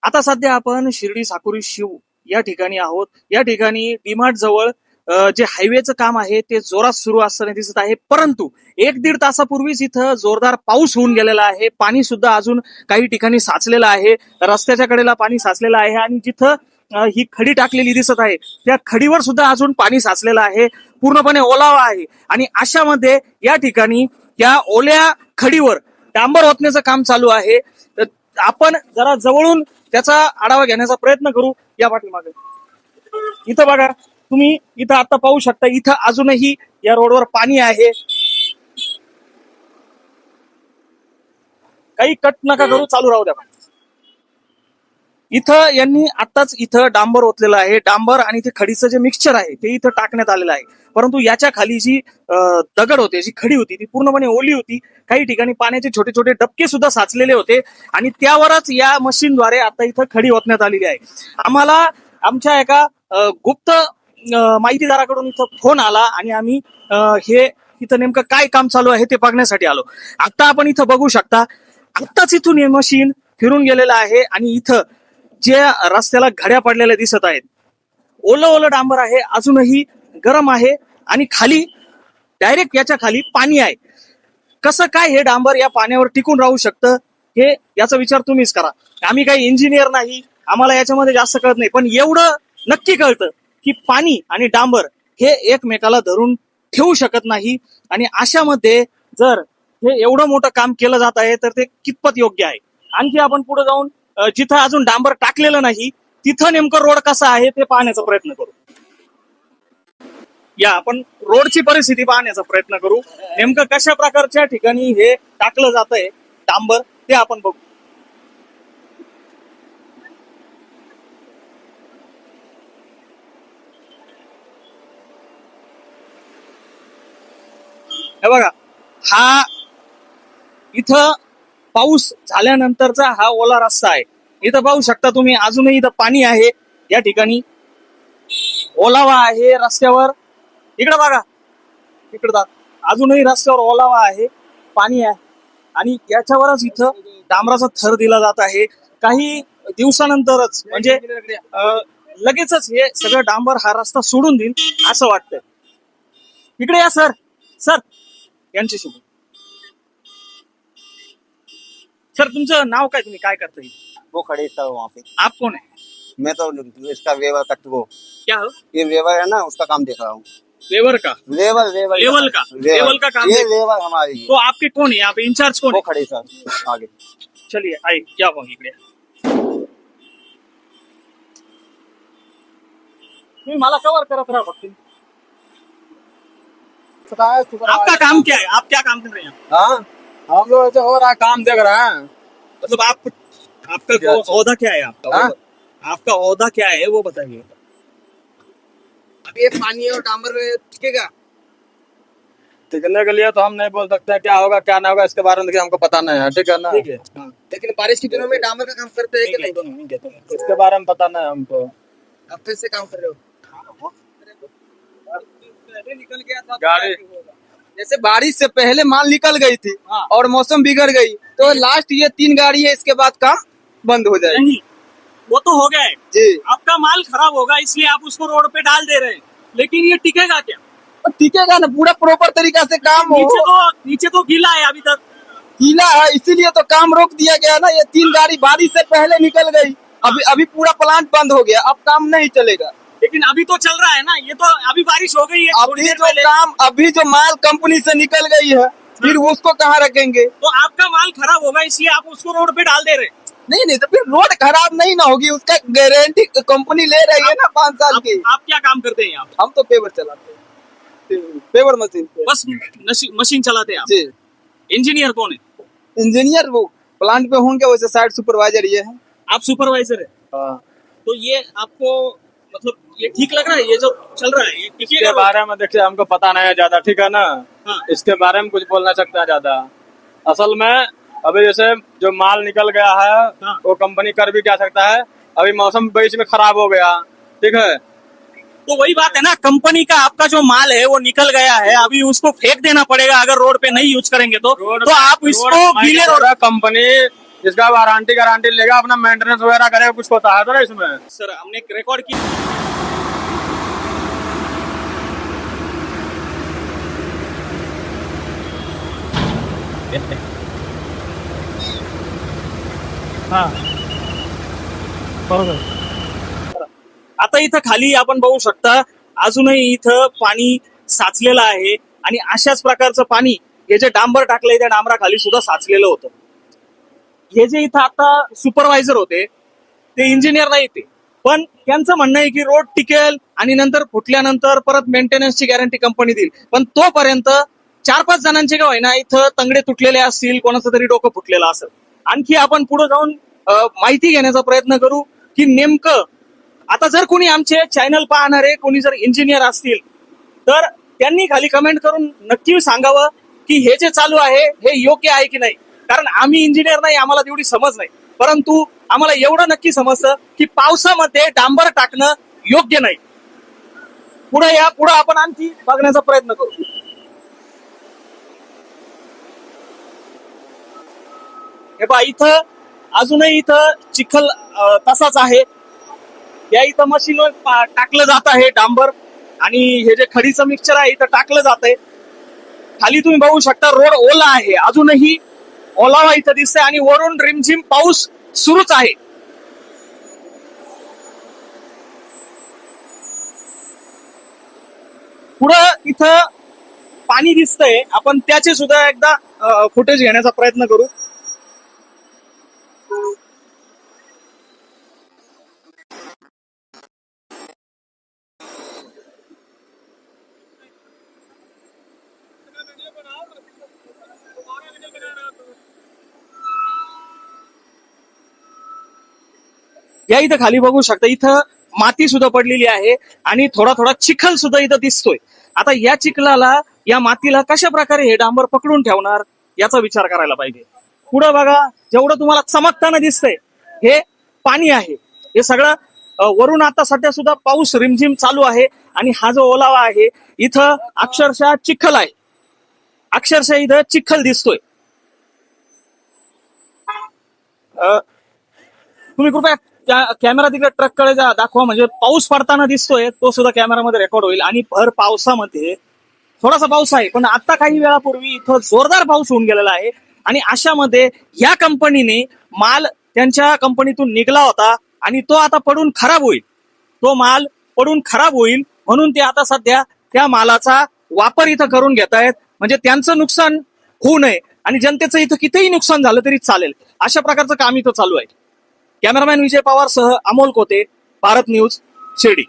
आता सध्या आपण शिर्डी साकुरी शिव या ठिकाणी आहोत. या ठिकाणी डीमार्ट जवळ जे हायवेचं काम आहे ते जोरात सुरू असताना दिसत आहे. परंतु 1-1.5 तासापूर्वीच इथं जोरदार पाऊस होऊन गेलेला आहे. पाणी सुद्धा अजून काही ठिकाणी साचलेलं आहे. रस्त्याच्या कडेला पाणी साचलेलं आहे आणि जिथं ही खडी टाकलेली दिसत आहे त्या खडीवर सुद्धा अजून पाणी साचलेलं आहे. पूर्णपणे ओलावा आहे आणि अशामध्ये या ठिकाणी या ओल्या खडीवर डांबर ओतण्याचं काम चालू आहे. तर आपण जरा जवळून त्याचा आढावा घेण्याचा प्रयत्न करू. या पाठीमागे इथं बघा, तुम्ही इथं आता पाहू शकता, इथं अजूनही या रोडवर पाणी आहे. काही कट नका करू, चालू राहू द्या. इथं यांनी आताच इथं डांबर ओतलेलं आहे. डांबर आणि ते खडीचं जे मिक्सचर आहे ते इथं टाकण्यात आलेलं आहे. परंतु याच्या खाली जी दगड होते, जी खडी होती ती पूर्णपणे ओली होती. काही ठिकाणी पाण्याचे छोटे छोटे डबके सुद्धा साचलेले होते आणि त्यावरच या मशीनद्वारे आता इथं खडी ओतण्यात आलेली आहे. आम्हाला आमच्या एका गुप्त माहितीदाराकडून इथं फोन आला आणि आम्ही हे इथं नेमकं काय काम चालू आहे ते बघण्यासाठी आलो. आता आपण इथं बघू शकता, आत्ताच इथून हे मशीन फिरून गेलेलं आहे आणि इथं जे रस्त्याला घड्या पडलेल्या दिसत आहेत, ओलं ओलं डांबर आहे, अजूनही गरम आहे आणि खाली डायरेक्ट याच्या खाली पाणी आहे. कसं काय हे डांबर या पाण्यावर टिकून राहू शकतं हे याचा विचार तुम्हीच करा. आम्ही काही इंजिनियर नाही, आम्हाला याच्यामध्ये जास्त कळत नाही, पण एवढं नक्की कळतं की पाणी आणि डांबर हे एकमेकाला धरून ठेवू शकत नाही. आणि अशामध्ये जर हे एवढं मोठं काम केलं जात आहे तर ते कितपत योग्य आहे. आणखी आपण पुढे जाऊन जिथं अजून डांबर टाकलेलं नाही तिथं नेमकं रोड कसा आहे ते पाहण्याचा प्रयत्न करू. या आपण रोडची परिस्थिती पाहण्याचा प्रयत्न करू. नेमकं कशा प्रकारच्या ठिकाणी हे टाकलं जात आहे डांबर ते आपण बघू. हे बघा, हा इथं पाऊस झाल्यानंतरचा हा ओला रस्ता आहे. इथं पाहू शकता तुम्ही, अजूनही इथं पाणी आहे. या ठिकाणी ओलावा आहे रस्त्यावर. इकडे बघा, इकडे अजूनही रस्त्यावर ओलावा आहे, पाणी आहे आणि याच्यावरच इथं डांबराचा थर दिला जात आहे. काही दिवसानंतरच म्हणजे लगेचच हे सगळं डांबर हा रस्ता सोडून देईल असं वाटतंय. इकडे या सर. सर यांच्याशी बोल. सर तुमचं नाव काय, तुम्ही काय करता? वो खड़े था वहाँ पे। आप कौन है? मैं तो इसका वेवर का वो क्या हो? ये वेवर है ना, उसका काम देख रहा हूँ। लेबर का? लेवल लेवल लेवल का? लेवल का काम ये है? लेवल हमारी है। तो आपके कौन है यहाँ पे, इंचार्ज कौन वो है? खड़े सर आगे। चलिए आइए, क्या हो इकडे. तुम्ही मला कवर करत राहा फक्त. आपका काम क्या है, आप क्या काम कर रहे हैं? हाँ, हम लोग ऐसे हो रहा है, काम देख रहे हैं। मतलब आप, आपका ओहदा क्या है आपका? हाँ? आपका ओहदा क्या है वो बताइए. अब ये पानी और डामर टिकेगा? टिकने के लिए तो हम नहीं बोल सकते क्या होगा क्या ना होगा, इसके बारे में हमको पता नहीं है, ठीक है ना। ठीक है, हाँ. लेकिन बारिश के दिनों में डामर का काम करते हैं कि नहीं? इसके बारे में पता नहीं हमको। अब फिर से काम कर रहे हो? निकल गया था गाड़ी जैसे बारिश से पहले माल निकल गई थी हाँ. और मौसम बिगड़ गई तो लास्ट ये 3 गाड़ी है, इसके बाद काम बंद हो जाएगा। नहीं, वो तो हो गया है. जी, आपका माल खराब होगा इसलिए आप उसको रोड पे डाल दे रहे हैं, लेकिन ये टिकेगा क्या? और टिकेगा ना, पूरा प्रॉपर तरीका से काम हो। नीचे तो गीला है अभी तक. गीला है इसीलिए तो काम रोक दिया गया ना। ये 3 गाड़ी बारिश से पहले निकल गई, अभी पूरा प्लांट बंद हो गया, अब काम नहीं चलेगा। लेकिन अभी तो चल रहा है ना, ये तो अभी बारिश हो गई है थोड़ी अभी देर जो पहले. काम, अभी जो माल कंपनी से निकल गई है फिर उसको कहाँ रखेंगे? तो आपका माल खराब होगा इसलिए आप उसको रोड पे डाल दे रहे हैं. नहीं तो फिर रोड खराब नहीं ना होगी, उसका गारंटी कंपनी ले रही है ना 5 साल की। आप क्या काम करते हैं यहाँ? हम तो पेवर चलाते हैं, पेवर मशीन पे। बस मशीन चलाते हैं आप? जी, इंजीनियर कौन है? इंजीनियर वो प्लांट पे होंगे, वैसे साइड सुपरवाइजर ये है। आप सुपरवाइजर है? हाँ। तो ये आपको मतलब ये ठीक लग रहा है, ये जो चल रहा है ये इसके टिकेगा? बारे में देखिए हमको पता नहीं है ज्यादा, ठीक है ना। हाँ. इसके बारे में कुछ बोल नहीं सकता ज्यादा। असल में अभी जैसे जो माल निकल गया है हाँ. वो कंपनी कर भी क्या सकता है, अभी मौसम बीच में खराब हो गया, ठीक है। तो वही बात है ना, कंपनी का आपका जो माल है वो निकल गया है, अभी उसको फेंक देना पड़ेगा अगर रोड पे नहीं यूज करेंगे तो आप इसको गीले रोड. कंपनी इसका वारंटी गारंटी लेगा, अपना मेंटेनेंस वगैरह करेगा, कुछ होता है तो ना इसमें। सर हमने एक रिकॉर्ड की हा बरोबर. आता इथं खाली आपण बघू शकता अजूनही इथं पाणी साचलेलं आहे आणि अशाच प्रकारचं पाणी हे जे डांबर टाकलंय त्या डांबराखाली सुद्धा साचलेलं होतं. हे जे इथं आता सुपरवायझर होते ते इंजिनियर नाही ते, पण त्यांचं म्हणणं आहे की रोड टिकेल आणि नंतर फुटल्यानंतर परत मेंटेनन्सची गॅरंटी कंपनी देईल, पण तोपर्यंत 4-5 जणांचे का होईना इथं तंगडे तुटलेले असतील, कोणाचं तरी डोकं फुटलेलं असेल. आणखी आपण पुढे जाऊन माहिती घेण्याचा प्रयत्न करू की नेमकं आता जर कोणी आमचे चॅनल पाहणारे कोणी जर इंजिनियर असतील तर त्यांनी खाली कमेंट करून नक्की सांगावं की हे जे चालू आहे हे योग्य आहे की नाही. कारण आम्ही इंजिनियर नाही, आम्हाला तेवढी समज नाही, परंतु आम्हाला एवढं नक्की समजतं की पावसामध्ये डांबर टाकणं योग्य नाही. पुढे आपण आणखी बघण्याचा प्रयत्न करू. हे पहा इथं अजूनही इथं चिखल तसाच आहे. या इथं मशीनवर टाकलं जात आहे डांबर आणि हे जे खडीचं मिक्सचर आहे इथं टाकलं जात आहे. खाली तुम्ही बघू शकता रोड ओला आहे, अजूनही ओलावा इथं दिसतंय आणि वरून रिमझिम पाऊस सुरूच आहे. पुढं इथं पाणी दिसतंय, आपण त्याचे सुद्धा एकदा फुटेज घेण्याचा प्रयत्न करू. या इथं खाली बघू शकता इथं माती सुद्धा पडलेली आहे आणि थोडा थोडा चिखल सुद्धा इथं दिसतोय. आता या चिखलाला या मातीला कशा प्रकारे हे डांबर पकडून ठेवणार याचा विचार करायला पाहिजे. पुढं बघा जेवढं तुम्हाला चमकताना दिसतंय हे पाणी आहे. हे सगळं वरून आता सध्या सुद्धा पाऊस रिमझिम चालू आहे आणि हा जो ओलावा आहे इथं अक्षरशः चिखल आहे, अक्षरशः इथं चिखल दिसतोय. तुम्ही कृपया कॅमेरा तिकडे ट्रककडे दाखवा, म्हणजे पाऊस पडताना दिसतोय तो सुद्धा कॅमेरामध्ये रेकॉर्ड होईल. आणि भर पावसामध्ये थोडासा पाऊस आहे, पण आता काही वेळापूर्वी इथं जोरदार पाऊस होऊन गेलेला आहे आणि अशामध्ये या कंपनीने माल त्यांच्या कंपनीतून निघला होता आणि तो आता पडून खराब होईल, तो माल पडून खराब होईल म्हणून ते आता सध्या त्या मालाचा वापर इथं करून घेत आहेत, म्हणजे त्यांचं नुकसान होऊ नये आणि जनतेचं इथं कितीही नुकसान झालं तरी चालेल अशा प्रकारचं काम इथं चालू आहे. कॅमेरामॅन विजय पवार सह अमोल कोते, भारत न्यूज, शिर्डी.